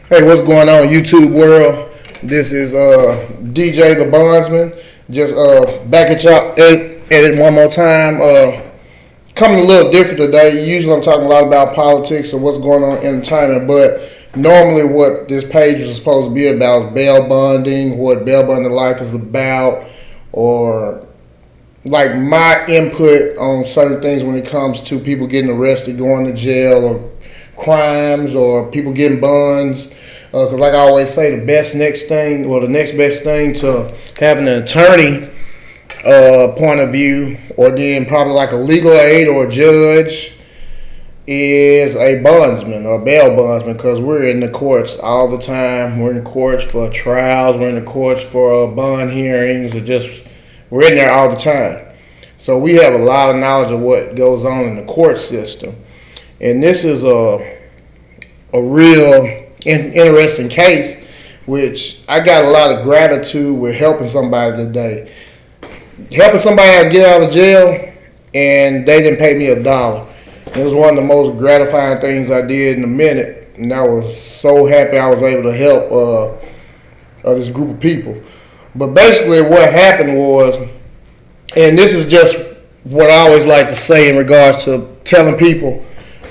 Hey, what's going on, YouTube world? This is DJ the Bondsman. Just back at y'all at it one more time. Coming a little different today. Usually I'm talking a lot about politics and what's going on in entertainment, but normally what this page is supposed to be about is bail bonding, what bail bonding life is about, or like my input on certain things when it comes to people getting arrested, going to jail, or crimes, or people getting bonds. Because like I always say, the next best thing to having an attorney point of view, or then probably like a legal aid or a judge, is a bondsman or bail bondsman, because we're in the courts all the time. We're in the courts for trials, we're in the courts for bond hearings, we're in there all the time. So we have a lot of knowledge of what goes on in the court system. And this is a real interesting case, which I got a lot of gratitude with helping somebody today. Helping somebody get out of jail, and they didn't pay me $1. It was one of the most gratifying things I did in a minute, and I was so happy I was able to help this group of people. But basically what happened was, and this is just what I always like to say in regards to telling people,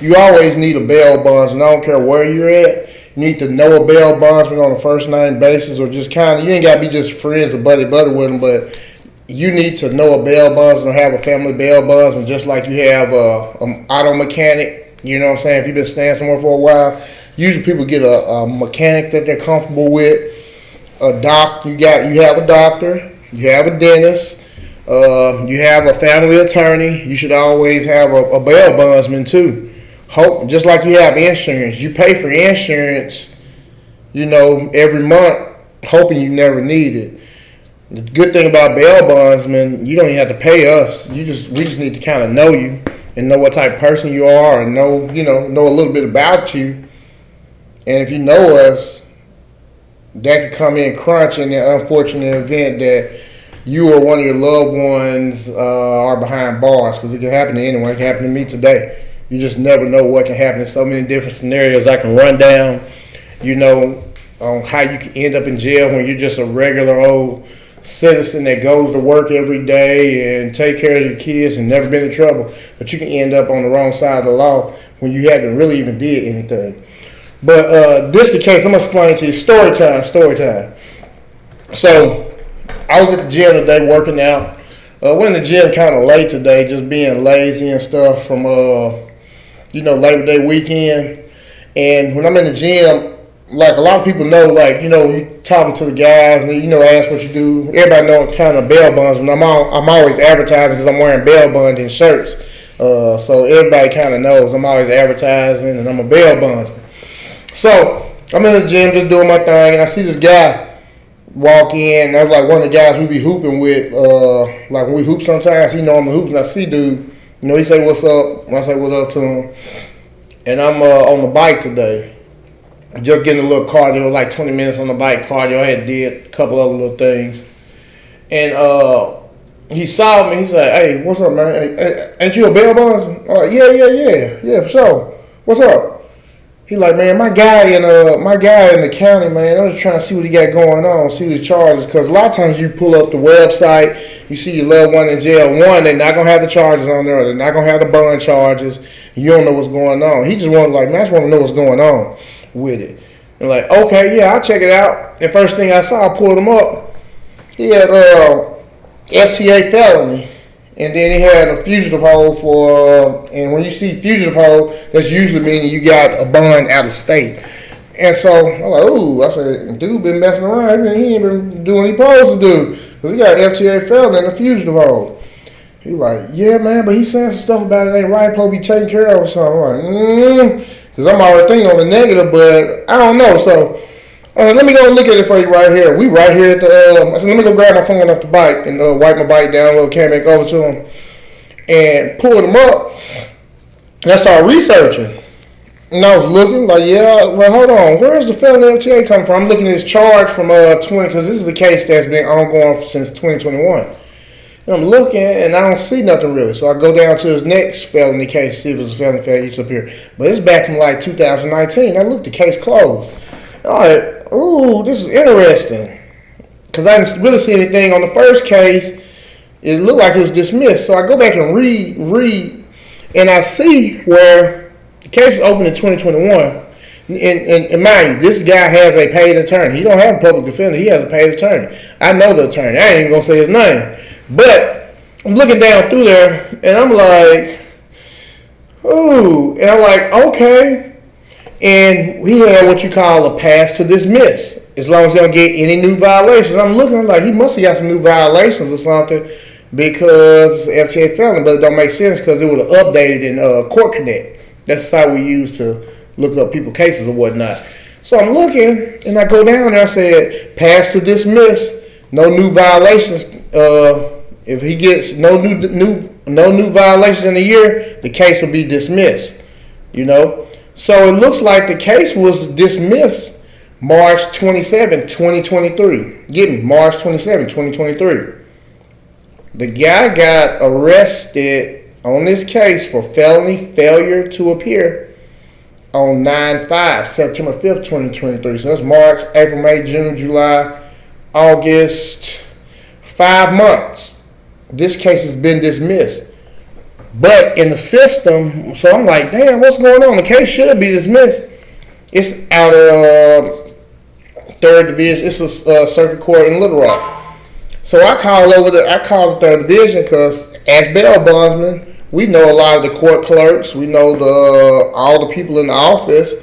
you always need a bail bondsman. I don't care where you're at. You need to know a bail bondsman on a first name basis, or just kind of, you ain't got to be just friends or buddy with them, but you need to know a bail bondsman or have a family bail bondsman, just like you have an auto mechanic. You know what I'm saying? If you've been staying somewhere for a while, usually people get a mechanic that they're comfortable with. You have a doctor, you have a dentist, you have a family attorney. You should always have a bail bondsman too. Just like you have insurance, you pay for insurance, every month, hoping you never need it. The good thing about bail bondsmen, you don't even have to pay us. We just need to kind of know you and know what type of person you are, and know a little bit about you. And if you know us, that could come in crunch in the unfortunate event that you or one of your loved ones are behind bars, because it can happen to anyone. It can happen to me today. You just never know what can happen. There's so many different scenarios I can run down, on how you can end up in jail when you're just a regular old citizen that goes to work every day and take care of your kids and never been in trouble. But you can end up on the wrong side of the law when you haven't really even did anything. But this the case. I'm going to explain to you. Story time. So I was at the gym today working out. Went in the gym kind of late today, just being lazy and stuff from Labor Day weekend. And when I'm in the gym, like a lot of people know, you talking to the guys and ask what you do. Everybody know what kind of bail bonds. And I'm always advertising because I'm wearing bail bonding shirts. So everybody kind of knows I'm always advertising and I'm a bail bondsman. So I'm in the gym just doing my thing, and I see this guy walk in. That was like one of the guys we be hooping with. Like when we hoop sometimes, he know I'm hooping. And I see dude, he say what's up. I say what's up to him. And I'm on the bike today. Just getting a little cardio, like 20 minutes on the bike cardio. I had did a couple other little things. And he saw me. He said, "Hey, what's up, man? Hey, ain't you a bail bondsman?" I'm like, yeah, for sure. What's up? He like, "Man, my guy in the county, man, I'm just trying to see what he got going on, see the charges." Because a lot of times you pull up the website, you see your loved one in jail. One, they're not going to have the charges on there, or they're not going to have the bond charges. You don't know what's going on. He just wanted, man, I just want to know what's going on with it. And like, okay, yeah, I'll check it out. And first thing I saw, I pulled him up. He had FTA felony. And then he had a fugitive hold and when you see fugitive hold, that's usually meaning you got a bond out of state. And so I'm like, ooh, I said, dude been messing around. He ain't been doing what he supposed to do, because he got FTA felony and a fugitive hold. He like, yeah, man, but he's saying some stuff about it ain't right, supposed to be taken care of or something. I'm like, because I'm already thinking on the negative, but I don't know. So let me go look at it for you right here. We right here at the, I said, let me go grab my phone off the bike and wipe my bike down a little, came back over to him and pulled him up. And I started researching. And I was looking like, yeah, well, hold on. Where's the felony MTA coming from? I'm looking at his charge from 20, because this is a case that's been ongoing since 2021. And I'm looking, and I don't see nothing really. So I go down to his next felony case, see if it's a felony failure up here. But it's back from like 2019. I looked, the case closed. All right, ooh, this is interesting. Because I didn't really see anything on the first case. It looked like it was dismissed. So I go back and read, and I see where the case was opened in 2021. And mind you, this guy has a paid attorney. He don't have a public defender. He has a paid attorney. I know the attorney. I ain't even going to say his name. But I'm looking down through there, and I'm like, ooh. And I'm like, okay. And he had what you call a pass to dismiss, as long as they don't get any new violations. I'm looking, I'm like, he must have got some new violations or something because it's FTA felony, but it don't make sense because it would have updated in Court Connect. That's the site we use to look up people's cases or whatnot. So I'm looking, and I go down there, I said, pass to dismiss, no new violations. If he gets no new violations in a year, the case will be dismissed, you know. So it looks like the case was dismissed March 27, 2023. Get me, March 27, 2023. The guy got arrested on this case for felony failure to appear on 9/5, September 5th, 2023. So that's March, April, May, June, July, August, 5 months. This case has been dismissed. But in the system, so I'm like, damn, what's going on? The case should be dismissed. It's out of 3rd Division. It's a circuit court in Little Rock. So I called the 3rd Division because as bail bondsman, we know a lot of the court clerks. We know all the people in the office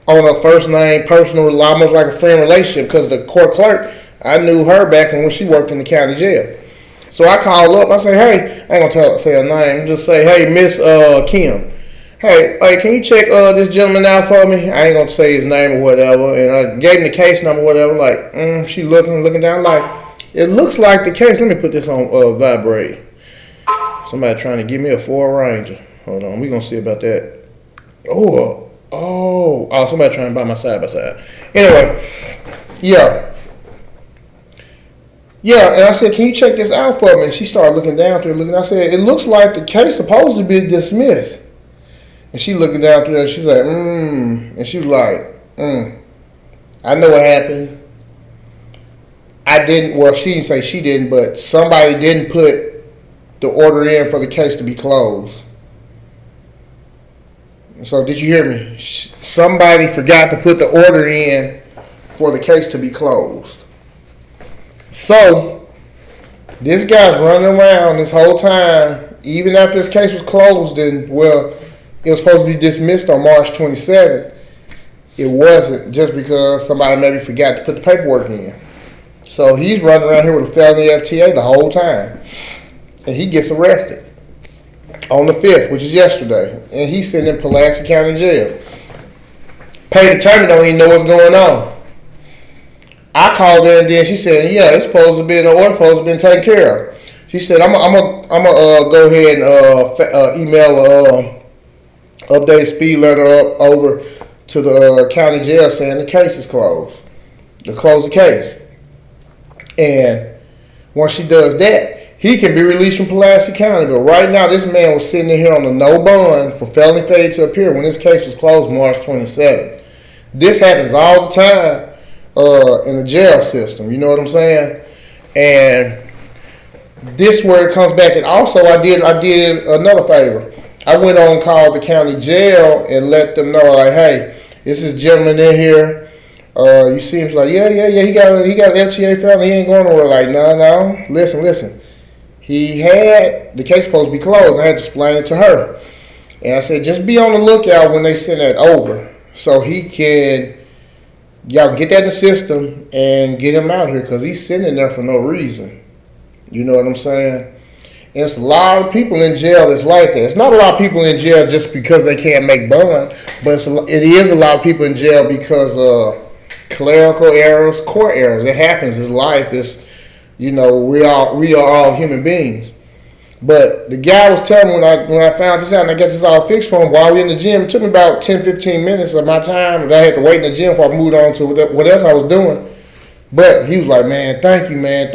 on a first name, personal, almost like a friend relationship because the court clerk, I knew her back when she worked in the county jail. So I called up. I say, hey, I ain't gonna say her name. Just say, hey, Miss Kim. Hey, can you check this gentleman out for me? I ain't gonna say his name or whatever. And I gave him the case number or whatever. Like, she looking down. Like, it looks like the case. Let me put this on vibrate. Somebody trying to give me a Ford Ranger. Hold on, we gonna see about that. Oh, somebody trying to buy my side by side. Anyway, yeah. Yeah, and I said, can you check this out for me? And she started looking down through it. I said, it looks like the case supposed to be dismissed. And she looking down through it, she's like, And she was like, I know what happened. I didn't, well, she didn't say she didn't, but somebody didn't put the order in for the case to be closed. So did you hear me? Somebody forgot to put the order in for the case to be closed. So, this guy's running around this whole time, even after this case was closed, and, well, it was supposed to be dismissed on March 27th. It wasn't, just because somebody maybe forgot to put the paperwork in. So, he's running around here with a felony FTA the whole time. And he gets arrested on the 5th, which is yesterday. And he's sitting in Pulaski County Jail. Paid attorney don't even know what's going on. I called her and then she said, yeah, it's supposed to be, the order supposed to be taken care of. She said, I'm gonna go ahead and email updated speed letter over to the county jail saying the case is closed. To close the case. And once she does that, he can be released from Pulaski County. But right now, this man was sitting in here on the no bond for felony failure to appear when this case was closed March 27th. This happens all the time in the jail system. You know what I'm saying? And this where it comes back. And also, I did another favor. I went on and called the county jail and let them know, like, hey, this is a gentleman in here. You see him, like, yeah, he got an FTA felony. He ain't going nowhere. Like, no, listen. The case supposed to be closed. I had to explain it to her. And I said, just be on the lookout when they send that over. So y'all can get that in the system and get him out here because he's sitting there for no reason. You know what I'm saying? And it's a lot of people in jail that's like that. It's not a lot of people in jail just because they can't make bond, but it is a lot of people in jail because of clerical errors, court errors. It happens. It's life. We are all human beings. But the guy was telling me when I found this out and I got this all fixed for him while we in the gym, it took me about 10-15 minutes of my time that I had to wait in the gym before I moved on to what else I was doing. But he was like, man, thank you, man.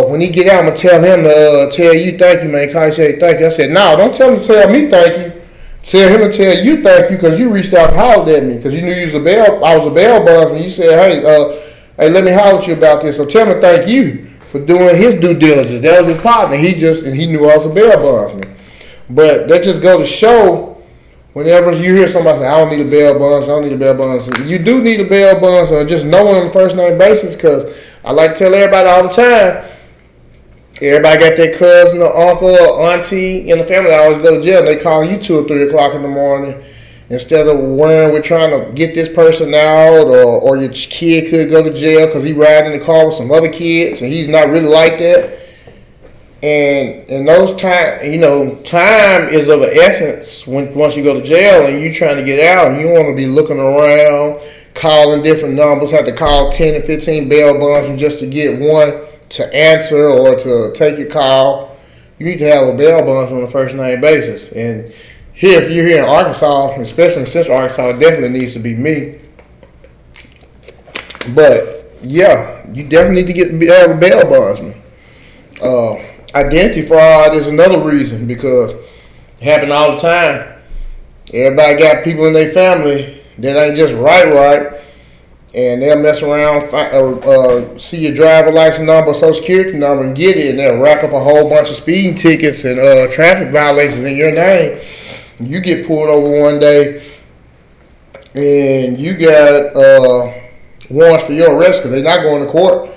When he get out, I'm going to tell him to tell you thank you, man. Carly said thank you. I said, no, don't tell him to tell me thank you. Tell him to tell you thank you because you reached out and hollered at me because you knew you was a bail. I was a bail bondsman. You said, hey, let me holler at you about this. So tell him to thank you for doing his due diligence. That was his partner. He knew I was a bail bondsman. But that just go to show, whenever you hear somebody say, I don't need a bail bondsman, I don't need a bail bondsman. You do need a bail bondsman, just know him on a first name basis, because I like to tell everybody all the time, everybody got their cousin or uncle or auntie in the family that always go to jail. And they call you 2 or 3 o'clock in the morning. Instead of worrying with trying to get this person out, or your kid could go to jail because he riding in the car with some other kids and he's not really like that. And those time, time is of an essence once you go to jail and you trying to get out. And you want to be looking around, calling different numbers, have to call 10 and 15 bail bondsmen just to get one to answer or to take your call. You need to have a bail bondsman on a first name basis. And here, if you're here in Arkansas, especially in Central Arkansas, it definitely needs to be me. But yeah, you definitely need to have a bail bondsman. Identity fraud is another reason, because it happens all the time. Everybody got people in their family that ain't just right, and they'll mess around, see your driver license number, social security number, and get it, and they'll rack up a whole bunch of speeding tickets and traffic violations in your name. You get pulled over one day, and you got warrants for your arrest because they're not going to court.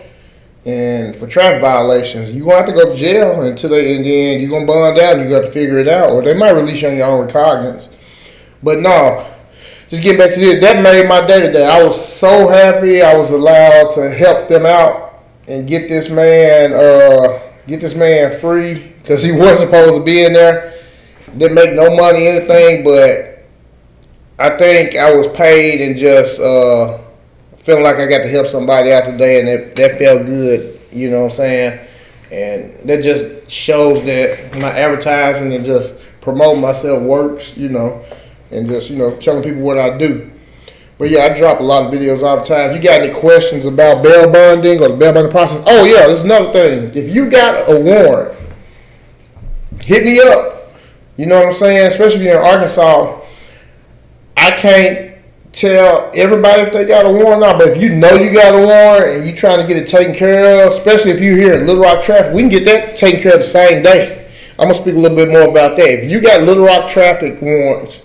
And for traffic violations, you're going to have to go to jail and then you're going to bond out and you got to figure it out. Or they might release you on your own recognizance. But no, just getting back to this, that made my day today. I was so happy I was allowed to help them out and get this man free, because he wasn't supposed to be in there. Didn't make no money, anything, but I think I was paid and just feeling like I got to help somebody out today, and that felt good, you know what I'm saying? And that just shows that my advertising and just promoting myself works, and just, telling people what I do. But yeah, I drop a lot of videos all the time. If you got any questions about bail bonding or the bail bonding process, oh yeah, there's another thing. If you got a warrant, hit me up. You know what I'm saying? Especially if you're in Arkansas, I can't tell everybody if they got a warrant or not, but if you know you got a warrant and you trying to get it taken care of, especially if you're here in Little Rock traffic, we can get that taken care of the same day. I'm going to speak a little bit more about that. If you got Little Rock traffic warrants,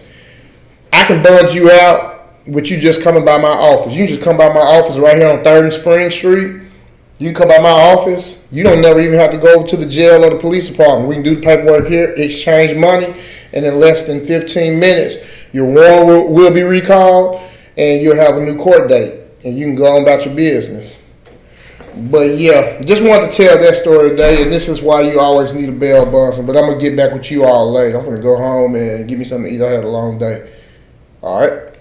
I can bond you out with you just coming by my office. You can just come by my office right here on 3rd and Spring Street. You can come by my office. You don't never even have to go over to the jail or the police department. We can do the paperwork here, exchange money, and in less than 15 minutes, your warrant will be recalled, and you'll have a new court date, and you can go on about your business. But yeah, just wanted to tell that story today, and this is why you always need a bail bondsman. But I'm going to get back with you all later. I'm going to go home and give me something to eat. I had a long day. All right.